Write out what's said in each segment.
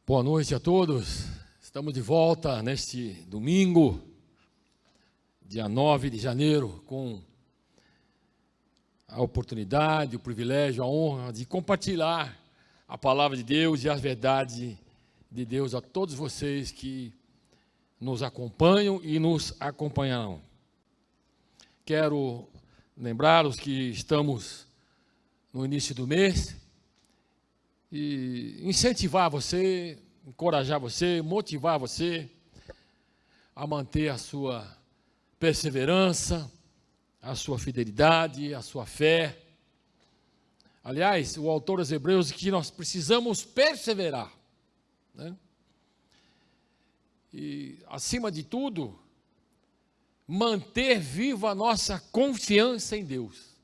Boa noite a todos. Estamos de volta neste domingo, dia 9 de janeiro, com a oportunidade, o privilégio, a honra de compartilhar a palavra de Deus e as verdades de Deus a todos vocês que nos acompanham e nos acompanharão. Quero lembrar-los que estamos no início do mês e incentivar você, encorajar você, motivar você a manter a sua perseverança, a sua fidelidade, a sua fé. Aliás, o autor aos Hebreus diz que nós precisamos perseverar, né? E, acima de tudo, manter viva a nossa confiança em Deus.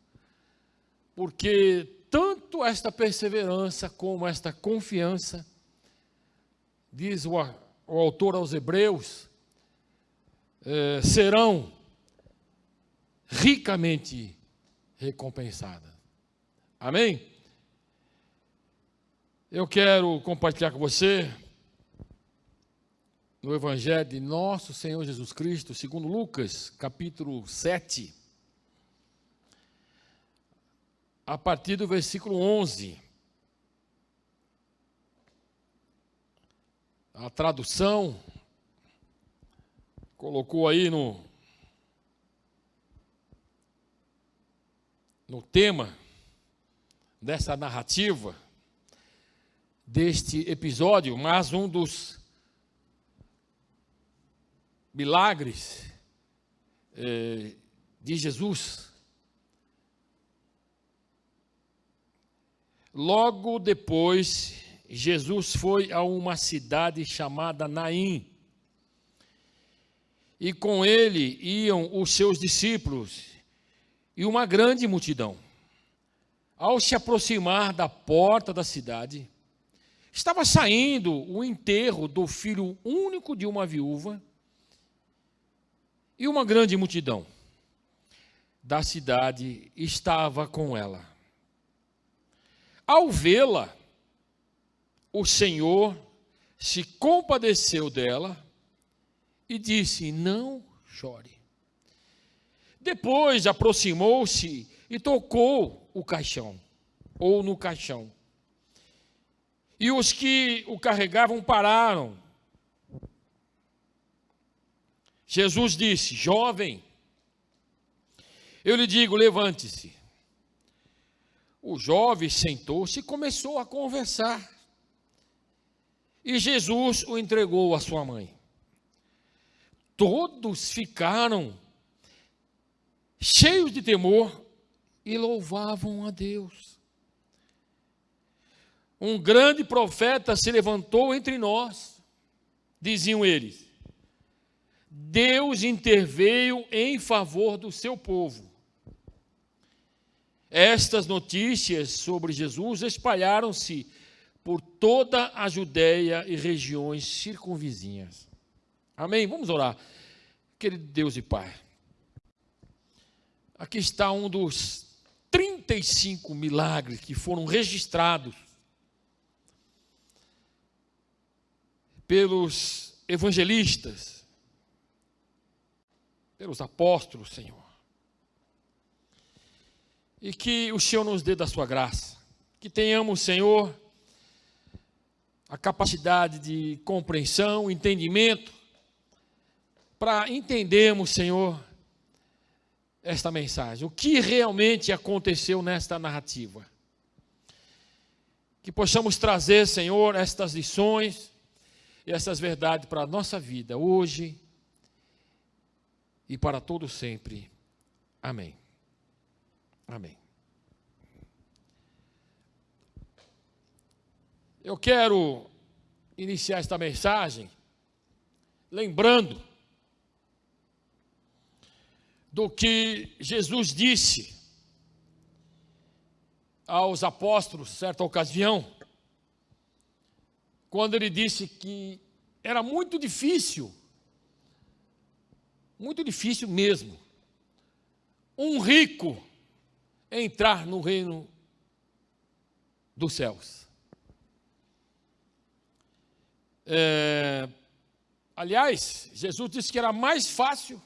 Porque tanto esta perseverança como esta confiança, diz o autor aos Hebreus, serão ricamente recompensadas. Amém? Eu quero compartilhar com você no Evangelho de nosso Senhor Jesus Cristo, segundo Lucas, capítulo 7, a partir do versículo 11. A tradução colocou aí no tema dessa narrativa, deste episódio, mas um dos milagres de Jesus. Logo depois, Jesus foi a uma cidade chamada Naim, e com ele iam os seus discípulos e uma grande multidão. Ao se aproximar da porta da cidade, estava saindo o enterro do filho único de uma viúva, e uma grande multidão da cidade estava com ela. Ao vê-la, o Senhor se compadeceu dela e disse: não chore. Depois aproximou-se e tocou o caixão, ou no caixão. E os que o carregavam pararam. Jesus disse: jovem, eu lhe digo, levante-se. O jovem sentou-se e começou a conversar. E Jesus o entregou à sua mãe. Todos ficaram cheios de temor e louvavam a Deus. Um grande profeta se levantou entre nós, diziam eles. Deus interveio em favor do seu povo. Estas notícias sobre Jesus espalharam-se por toda a Judéia e regiões circunvizinhas. Amém? Vamos orar. Querido Deus e Pai, aqui está um dos 35 milagres que foram registrados pelos evangelistas, pelos apóstolos, Senhor. E que o Senhor nos dê da sua graça. Que tenhamos, Senhor, a capacidade de compreensão, entendimento, para entendermos, Senhor, esta mensagem. O que realmente aconteceu nesta narrativa. Que possamos trazer, Senhor, estas lições e essas verdades para a nossa vida, hoje e para todo sempre. Amém. Amém. Eu quero iniciar esta mensagem lembrando do que Jesus disse aos apóstolos, certa ocasião, quando ele disse que era muito difícil mesmo, um rico entrar no reino dos céus. Aliás, Jesus disse que era mais fácil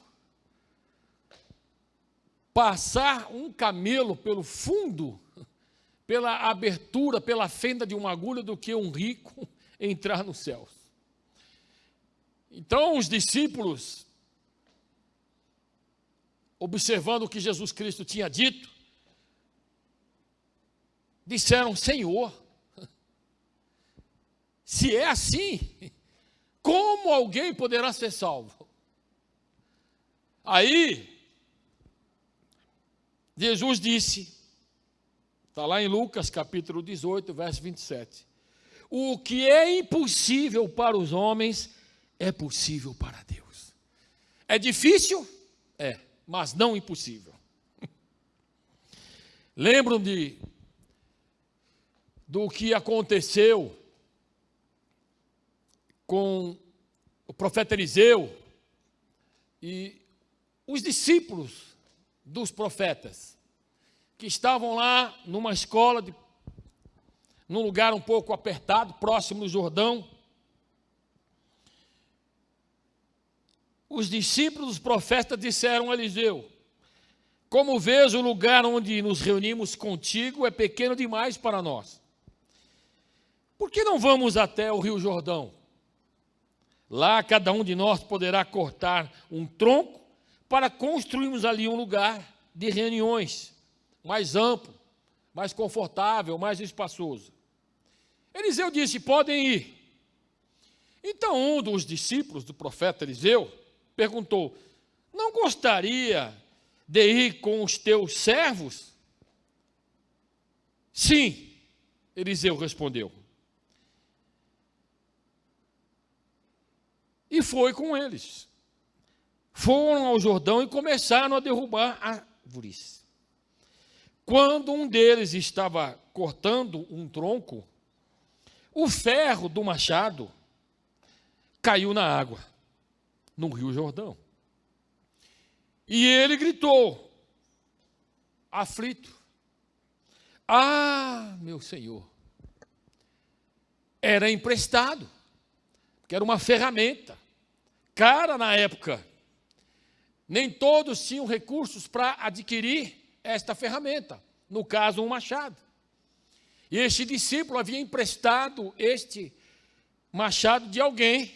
passar um camelo pelo fundo, pela abertura, pela fenda de uma agulha, do que um rico entrar no céu. Então, os discípulos, observando o que Jesus Cristo tinha dito, disseram: Senhor, se é assim, como alguém poderá ser salvo? Aí, Jesus disse, está lá em Lucas capítulo 18, verso 27, o que é impossível para os homens é possível para Deus. É difícil? É, mas não impossível. Lembram do que aconteceu com o profeta Eliseu e os discípulos dos profetas, que estavam lá numa escola, num lugar um pouco apertado, próximo do Jordão. Os discípulos dos profetas disseram a Eliseu: como vês, o lugar onde nos reunimos contigo é pequeno demais para nós. Por que não vamos até o Rio Jordão? Lá cada um de nós poderá cortar um tronco para construirmos ali um lugar de reuniões mais amplo, mais confortável, mais espaçoso. Eliseu disse: podem ir. Então um dos discípulos do profeta Eliseu perguntou: não gostaria de ir com os teus servos? Sim, Eliseu respondeu. E foi com eles. Foram ao Jordão e começaram a derrubar árvores. Quando um deles estava cortando um tronco, o ferro do machado caiu na água, no Rio Jordão. E ele gritou, aflito: ah, meu Senhor! Era emprestado, que era uma ferramenta cara na época. Nem todos tinham recursos para adquirir esta ferramenta, no caso, um machado. E este discípulo havia emprestado este machado de alguém,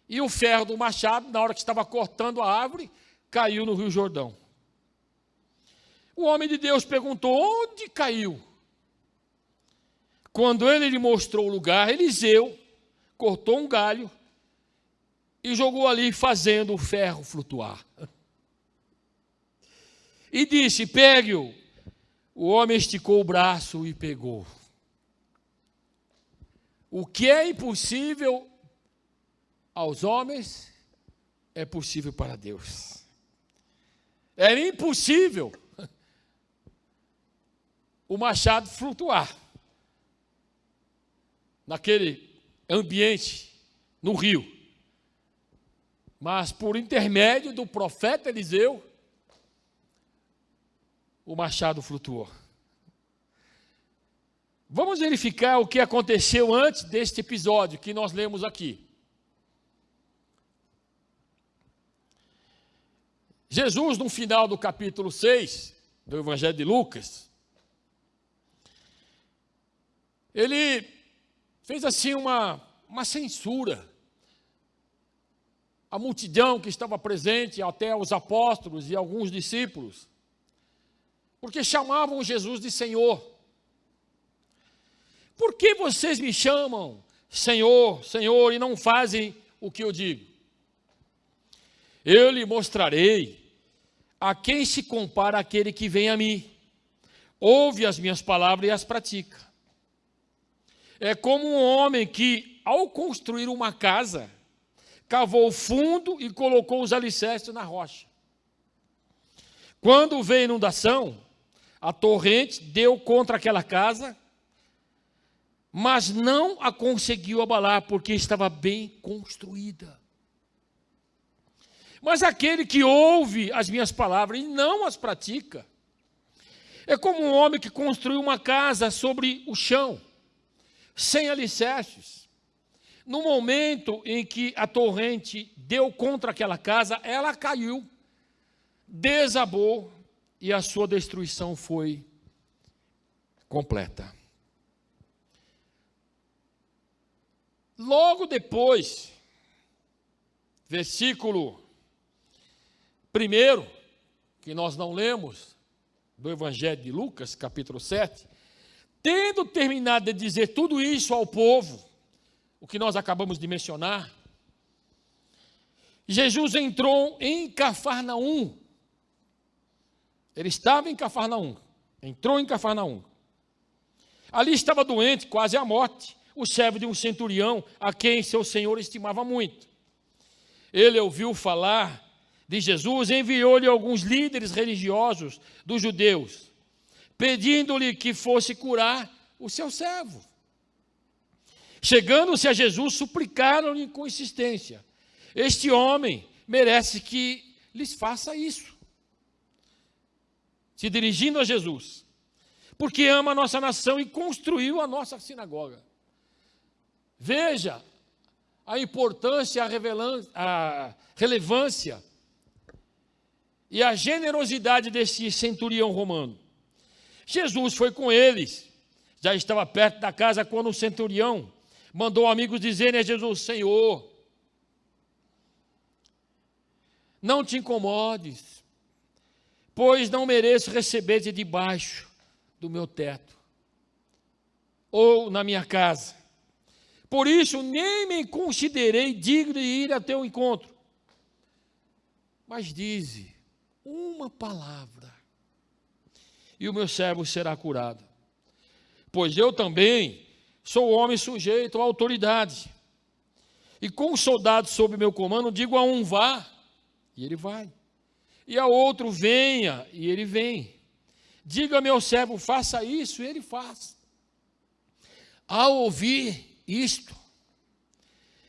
e o ferro do machado, na hora que estava cortando a árvore, caiu no Rio Jordão. O homem de Deus perguntou: onde caiu? Quando ele lhe mostrou o lugar, Eliseu cortou um galho e jogou ali, fazendo o ferro flutuar. E disse: pegue-o. O homem esticou o braço e pegou. O que é impossível aos homens é possível para Deus. Era impossível o machado flutuar naquele ambiente, no rio. Mas por intermédio do profeta Eliseu, o machado flutuou. Vamos verificar o que aconteceu antes deste episódio que nós lemos aqui. Jesus, no final do capítulo 6 do Evangelho de Lucas, ele fez assim uma censura à multidão que estava presente, até os apóstolos e alguns discípulos, porque chamavam Jesus de Senhor. Por que vocês me chamam Senhor, Senhor, e não fazem o que eu digo? Eu lhe mostrarei a quem se compara aquele que vem a mim, ouve as minhas palavras e as pratica. É como um homem que, ao construir uma casa, cavou fundo e colocou os alicerces na rocha. Quando veio a inundação, a torrente deu contra aquela casa, mas não a conseguiu abalar, porque estava bem construída. Mas aquele que ouve as minhas palavras e não as pratica, é como um homem que construiu uma casa sobre o chão, sem alicerces. No momento em que a torrente deu contra aquela casa, ela caiu, desabou e a sua destruição foi completa. Logo depois, versículo 1, que nós não lemos, do Evangelho de Lucas, capítulo 7, tendo terminado de dizer tudo isso ao povo, o que nós acabamos de mencionar, Jesus entrou em Cafarnaum. Ele estava em Cafarnaum, entrou em Cafarnaum. Ali estava doente, quase à morte, o servo de um centurião, a quem seu senhor estimava muito. Ele ouviu falar de Jesus e enviou-lhe alguns líderes religiosos dos judeus, pedindo-lhe que fosse curar o seu servo. Chegando-se a Jesus, suplicaram-lhe com insistência: este homem merece que lhes faça isso. Se dirigindo a Jesus, porque ama a nossa nação e construiu a nossa sinagoga. Veja a importância, a relevância e a generosidade desse centurião romano. Jesus foi com eles, já estava perto da casa quando o centurião mandou amigos dizerem a Jesus: Senhor, não te incomodes, pois não mereço receber-te debaixo do meu teto, ou na minha casa. Por isso, nem me considerei digno de ir a teu encontro. Mas dize uma palavra, e o meu servo será curado. Pois eu também sou homem sujeito à autoridade. E com os soldados sob meu comando, digo a um: vá, e ele vai. E a outro: venha, e ele vem. Diga a meu servo: faça isso, e ele faz. Ao ouvir isto,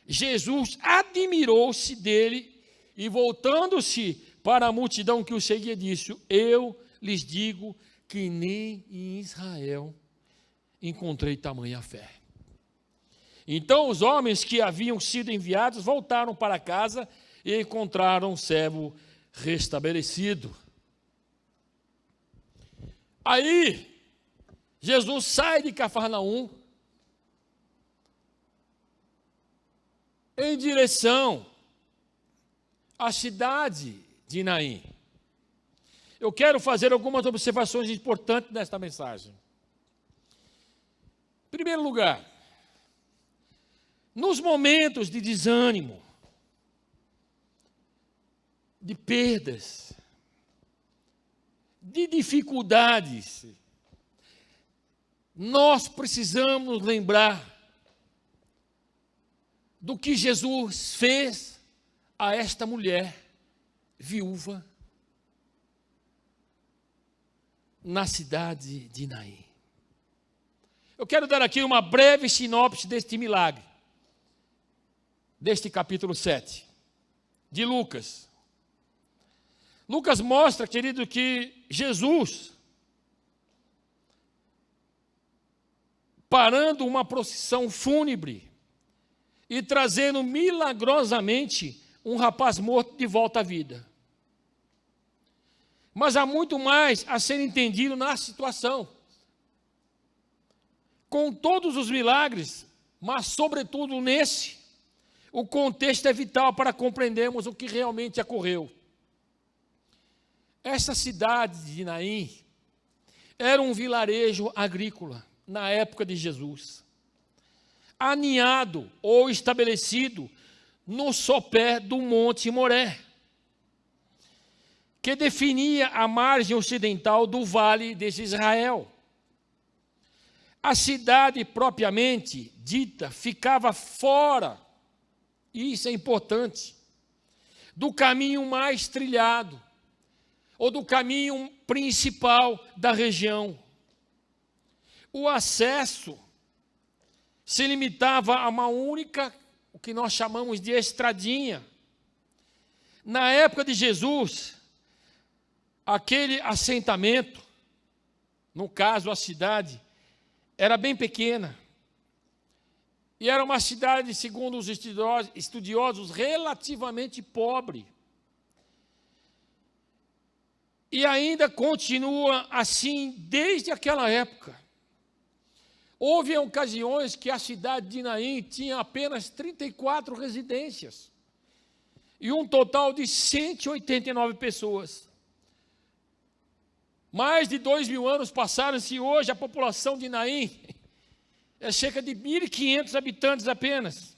Jesus admirou-se dele e, voltando-se para a multidão que o seguia, disse: eu lhes digo que nem em Israel encontrei tamanha fé. Então os homens que haviam sido enviados voltaram para casa e encontraram o servo restabelecido. Aí, Jesus sai de Cafarnaum em direção à cidade de Naim. Eu quero fazer algumas observações importantes nesta mensagem. Em primeiro lugar, nos momentos de desânimo, de perdas, de dificuldades, nós precisamos lembrar do que Jesus fez a esta mulher viúva na cidade de Naim. Eu quero dar aqui uma breve sinopse deste milagre, deste capítulo 7, de Lucas. Lucas mostra, querido, que Jesus, parando uma procissão fúnebre e trazendo milagrosamente um rapaz morto de volta à vida. Mas há muito mais a ser entendido na situação. Com todos os milagres, mas sobretudo nesse, o contexto é vital para compreendermos o que realmente ocorreu. Essa cidade de Naim era um vilarejo agrícola na época de Jesus, aninhado ou estabelecido no sopé do Monte Moré, que definia a margem ocidental do Vale de Israel. A cidade propriamente dita ficava fora, e isso é importante, do caminho mais trilhado, ou do caminho principal da região. O acesso se limitava a uma única, o que nós chamamos de estradinha. Na época de Jesus, aquele assentamento, no caso a cidade, era bem pequena. E era uma cidade, segundo os estudiosos, relativamente pobre. E ainda continua assim desde aquela época. Houve ocasiões que a cidade de Naim tinha apenas 34 residências. E um total de 189 pessoas. Mais de 2.000 anos passaram-se e hoje a população de Naim é cerca de 1.500 habitantes apenas.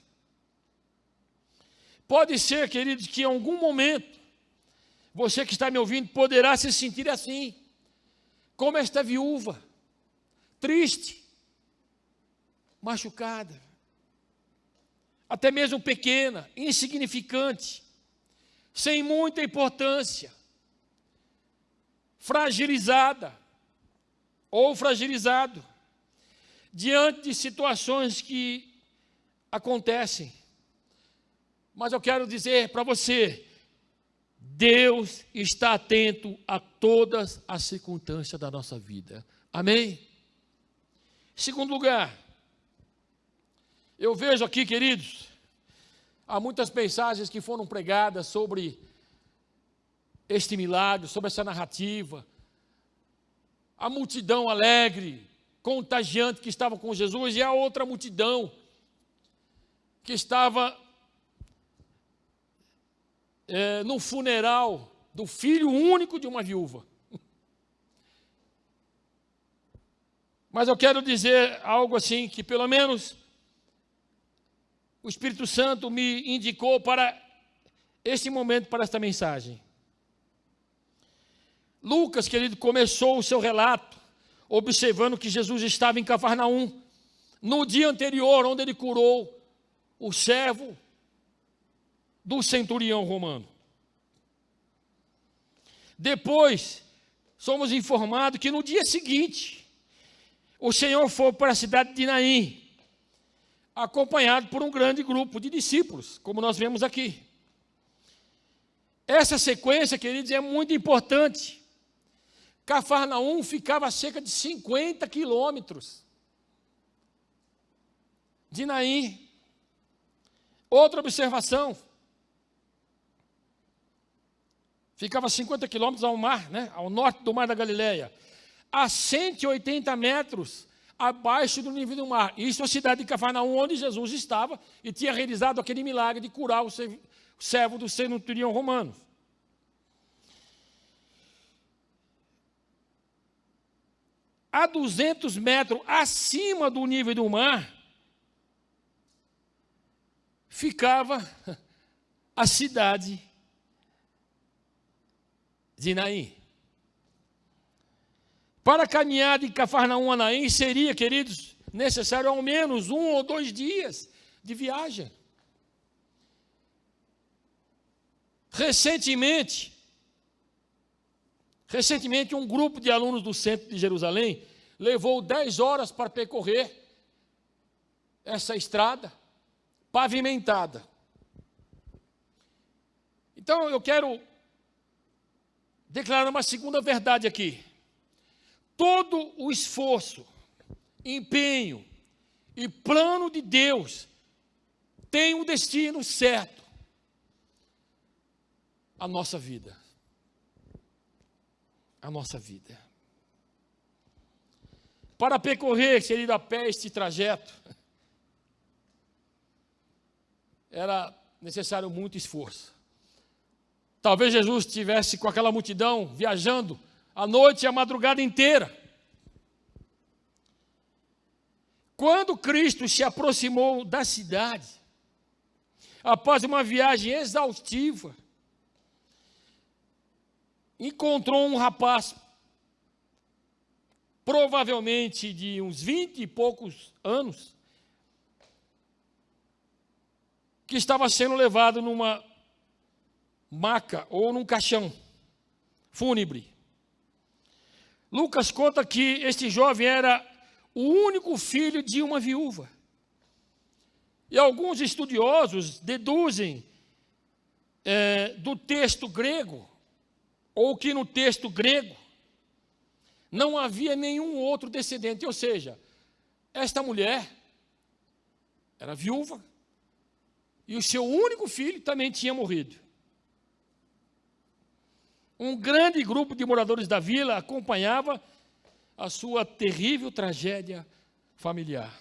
Pode ser, queridos, que em algum momento, você que está me ouvindo poderá se sentir assim, como esta viúva, triste, machucada, até mesmo pequena, insignificante, sem muita importância, fragilizada ou fragilizado, diante de situações que acontecem. Mas eu quero dizer para você, Deus está atento a todas as circunstâncias da nossa vida. Amém? Segundo lugar, eu vejo aqui, queridos, há muitas mensagens que foram pregadas sobre este milagre, sobre essa narrativa. A multidão alegre, contagiante que estava com Jesus, e a outra multidão que estava no funeral do filho único de uma viúva. Mas eu quero dizer algo assim, que pelo menos o Espírito Santo me indicou para este momento, para esta mensagem. Lucas, querido, começou o seu relato observando que Jesus estava em Cafarnaum, no dia anterior, onde ele curou o servo do centurião romano. Depois, somos informados que no dia seguinte, o Senhor foi para a cidade de Naim, acompanhado por um grande grupo de discípulos, como nós vemos aqui. Essa sequência, queridos, é muito importante. Cafarnaum ficava a cerca de 50 quilômetros de Naim. Outra observação. Ficava a 50 quilômetros ao mar, ao norte do mar da Galileia. A 180 metros abaixo do nível do mar. Isso é a cidade de Cafarnaum, onde Jesus estava e tinha realizado aquele milagre de curar o servo do centurião romano. A 200 metros acima do nível do mar, ficava a cidade de Naim. Para caminhar de Cafarnaum a Naim, seria, queridos, necessário ao menos 1 ou 2 dias de viagem. Recentemente, um grupo de alunos do centro de Jerusalém levou 10 horas para percorrer essa estrada pavimentada. Então, eu quero declarar uma segunda verdade aqui. Todo o esforço, empenho e plano de Deus tem um destino certo. A nossa vida. A nossa vida. Para percorrer, querido, a pé este trajeto, era necessário muito esforço. Talvez Jesus estivesse com aquela multidão viajando a noite e a madrugada inteira. Quando Cristo se aproximou da cidade, após uma viagem exaustiva, encontrou um rapaz, provavelmente de uns 20 e poucos anos, que estava sendo levado numa maca ou num caixão fúnebre. Lucas conta que este jovem era o único filho de uma viúva. E alguns estudiosos deduzem do texto grego, ou que no texto grego não havia nenhum outro descendente. Ou seja, esta mulher, era viúva, e o seu único filho também tinha morrido. Um grande grupo de moradores da vila acompanhava a sua terrível tragédia familiar.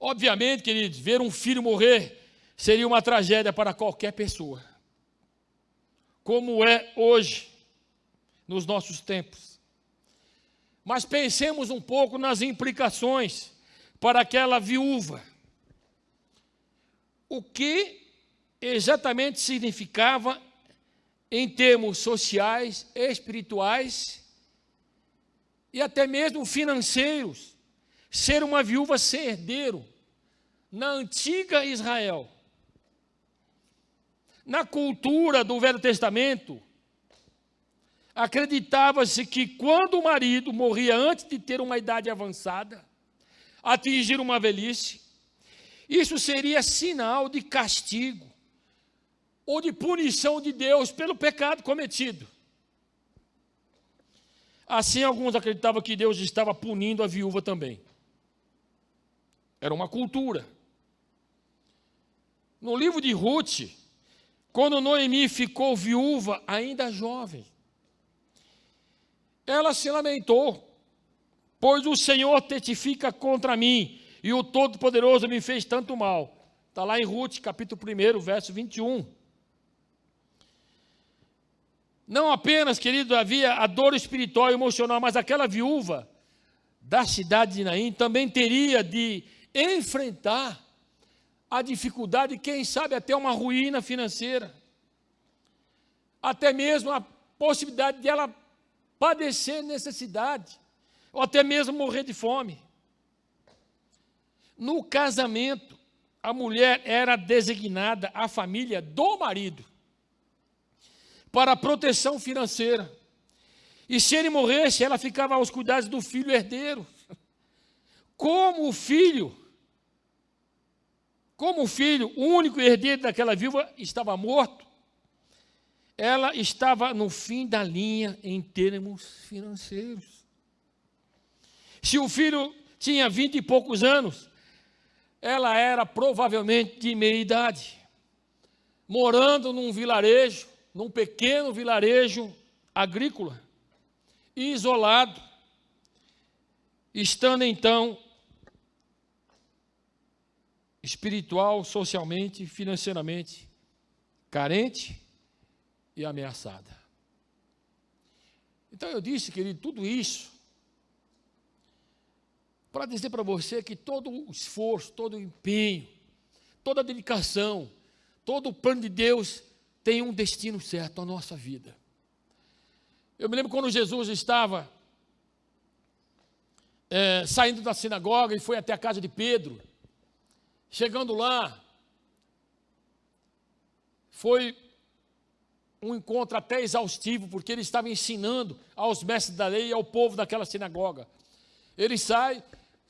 Obviamente, queridos, ver um filho morrer seria uma tragédia para qualquer pessoa, como é hoje, nos nossos tempos. Mas pensemos um pouco nas implicações para aquela viúva. O que exatamente significava, em termos sociais, espirituais e até mesmo financeiros, ser uma viúva sem herdeiro na antiga Israel? Na cultura do Velho Testamento, acreditava-se que quando o marido morria antes de ter uma idade avançada, atingir uma velhice, isso seria sinal de castigo ou de punição de Deus pelo pecado cometido. Assim, alguns acreditavam que Deus estava punindo a viúva também. Era uma cultura. No livro de Ruth, quando Noemi ficou viúva, ainda jovem, ela se lamentou, pois o Senhor testifica contra mim, e o Todo-Poderoso me fez tanto mal. Está lá em Ruth, capítulo 1, verso 21. Não apenas, querido, havia a dor espiritual e emocional, mas aquela viúva da cidade de Naim também teria de enfrentar a dificuldade, quem sabe até uma ruína financeira, até mesmo a possibilidade de ela padecer necessidade, ou até mesmo morrer de fome. No casamento, a mulher era designada à família do marido para a proteção financeira. E se ele morresse, ela ficava aos cuidados do filho herdeiro. Como o filho, o único herdeiro daquela viúva, estava morto, ela estava no fim da linha em termos financeiros. Se o filho tinha 20 e poucos anos, ela era provavelmente de meia idade, morando num vilarejo, num pequeno vilarejo agrícola, isolado, estando então espiritual, socialmente, financeiramente carente e ameaçada. Então eu disse, querido, tudo isso para dizer para você que todo o esforço, todo o empenho, toda a dedicação, todo o plano de Deus tem um destino certo, a nossa vida. Eu me lembro quando Jesus estava saindo da sinagoga e foi até a casa de Pedro. Chegando lá, foi um encontro até exaustivo, porque ele estava ensinando aos mestres da lei e ao povo daquela sinagoga. Ele sai,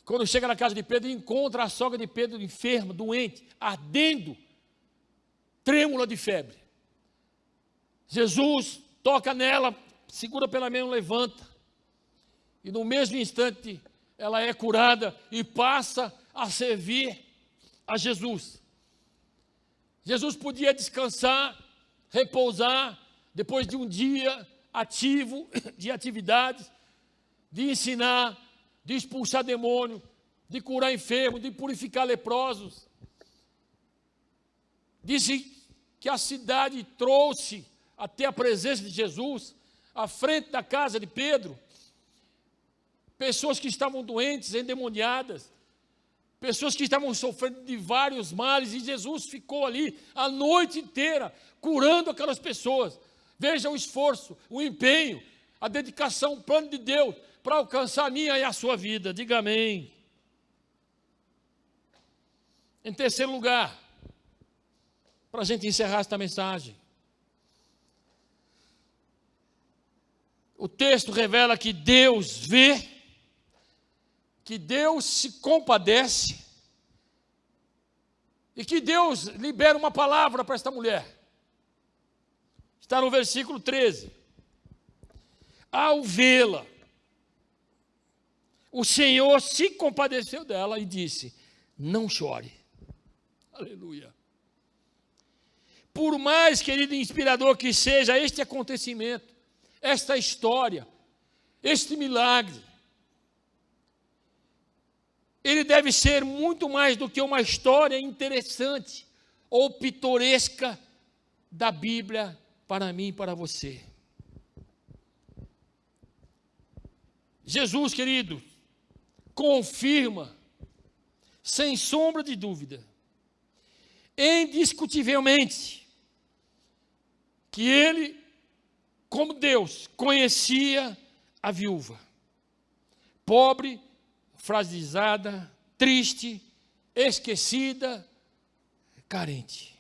quando chega na casa de Pedro, encontra a sogra de Pedro enferma, doente, ardendo, trêmula de febre. Jesus toca nela, segura pela mão, levanta, e no mesmo instante ela é curada e passa a servir a Jesus. Jesus podia descansar, repousar, depois de um dia ativo, de atividades, de ensinar, de expulsar demônio, de curar enfermos, de purificar leprosos. Disse que a cidade trouxe até a presença de Jesus, à frente da casa de Pedro, pessoas que estavam doentes, endemoniadas, pessoas que estavam sofrendo de vários males, e Jesus ficou ali a noite inteira, curando aquelas pessoas. Veja o esforço, o empenho, a dedicação, o plano de Deus, para alcançar a minha e a sua vida. Diga amém. Em terceiro lugar, para a gente encerrar esta mensagem, o texto revela que Deus vê, que Deus se compadece e que Deus libera uma palavra para esta mulher. Está no versículo 13. Ao vê-la, o Senhor se compadeceu dela e disse: não chore. Aleluia. Por mais, querido, inspirador que seja este acontecimento, esta história, este milagre, ele deve ser muito mais do que uma história interessante ou pitoresca da Bíblia para mim e para você. Jesus, querido, confirma, sem sombra de dúvida, indiscutivelmente, que ele, como Deus, conhecia a viúva, pobre, fragilizada, triste, esquecida, carente.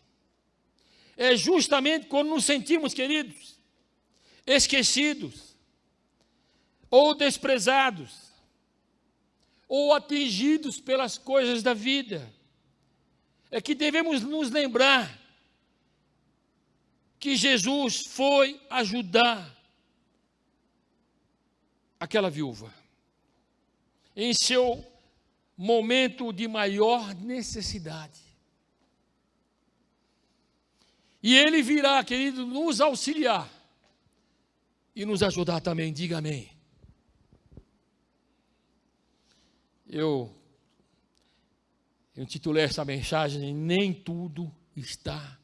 É justamente quando nos sentimos, queridos, esquecidos, ou desprezados, ou atingidos pelas coisas da vida, é que devemos nos lembrar que Jesus foi ajudar aquela viúva em seu momento de maior necessidade. E ele virá, querido, nos auxiliar e nos ajudar também, diga amém. Eu intitulei essa mensagem, nem tudo está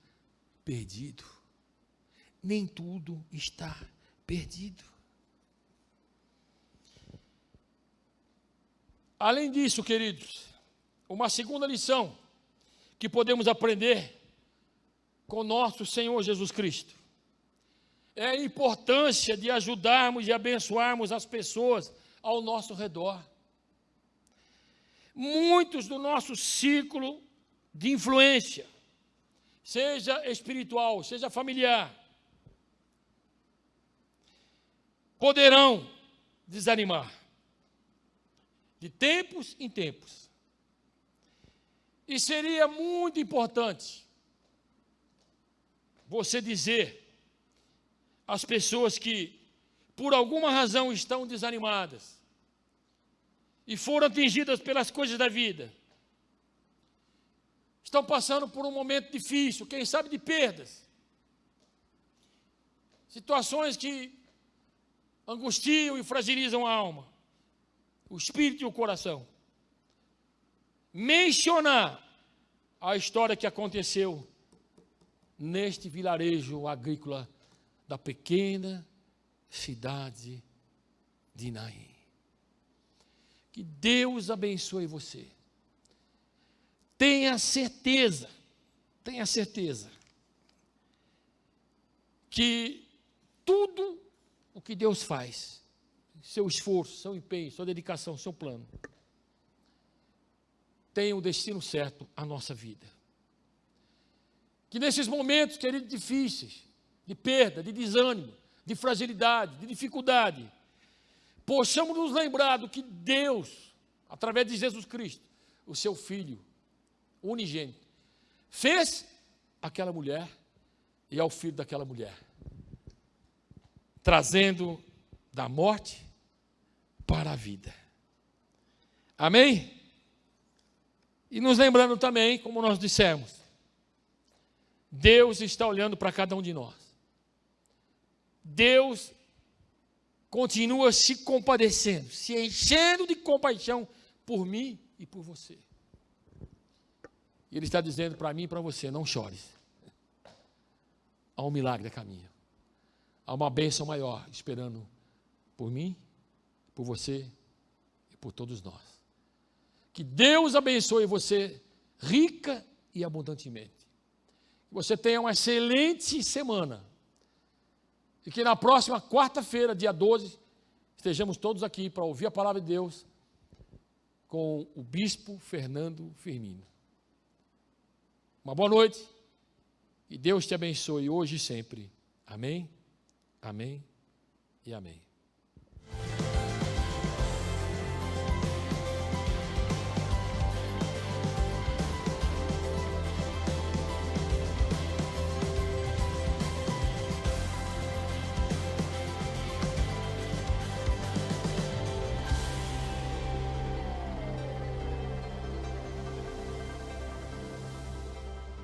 perdido. Nem tudo está perdido. Além disso, queridos, uma segunda lição que podemos aprender com nosso Senhor Jesus Cristo é a importância de ajudarmos e abençoarmos as pessoas ao nosso redor. Muitos do nosso círculo de influência, seja espiritual, seja familiar, poderão desanimar de tempos em tempos. E seria muito importante você dizer às pessoas que, por alguma razão, estão desanimadas e foram atingidas pelas coisas da vida, estão passando por um momento difícil, quem sabe de perdas, situações que angustiam e fragilizam a alma, o espírito e o coração. Mencionar a história que aconteceu neste vilarejo agrícola da pequena cidade de Naim. Que Deus abençoe você. Tenha certeza que tudo o que Deus faz, seu esforço, seu empenho, sua dedicação, seu plano, tem o destino certo à nossa vida. Que nesses momentos, queridos, difíceis, de perda, de desânimo, de fragilidade, de dificuldade, possamos nos lembrar do que Deus, através de Jesus Cristo, o seu Filho unigênito, fez àquela mulher e ao filho daquela mulher, trazendo da morte para a vida. Amém? E nos lembrando também, como nós dissemos, Deus está olhando para cada um de nós. Deus continua se compadecendo, se enchendo de compaixão por mim e por você. E Ele está dizendo para mim e para você, não chores. Há um milagre a caminho. Há uma bênção maior esperando por mim, por você e por todos nós. Que Deus abençoe você rica e abundantemente. Que você tenha uma excelente semana. E que na próxima quarta-feira, dia 12, estejamos todos aqui para ouvir a palavra de Deus com o bispo Fernando Firmino. Uma boa noite e Deus te abençoe hoje e sempre. Amém, amém e amém.